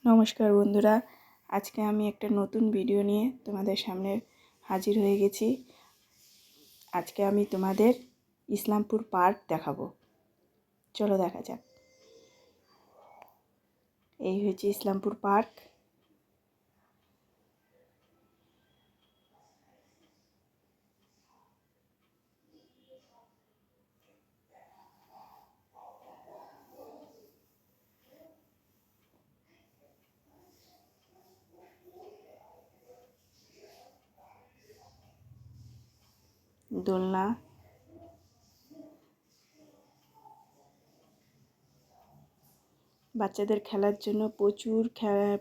নমস্কার বন্ধুরা, আজকে আমি একটা নতুন ভিডিও নিয়ে তোমাদের সামনে হাজির হয়ে গেছি। আজকে আমি তোমাদের ইসলামপুর পার্ক দেখাবো। চলো দেখা যাক। এই হচ্ছে ইসলামপুর পার্ক। দোলনা, বাচ্চাদের খেলার জন্য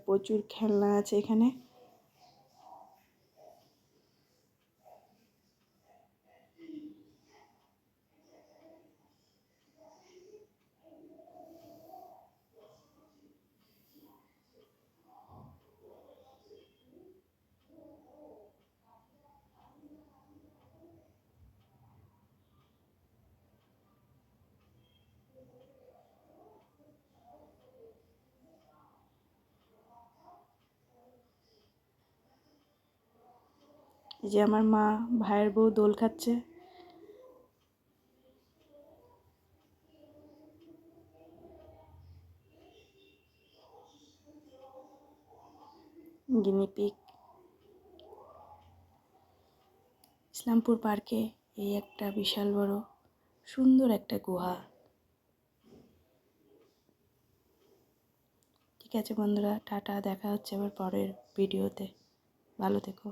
প্রচুর খেলনা আছে এখানে। এই যে আমার মা ভাইয়ের বউ দোল খাচ্ছে। গিনিপিগ। ইসলামপুর পার্কে এই একটা বিশাল বড় সুন্দর একটা গুহা। ঠিক আছে বন্ধুরা, টাটা, দেখা হচ্ছে আবার পরের ভিডিওতে। ভালো থেকো।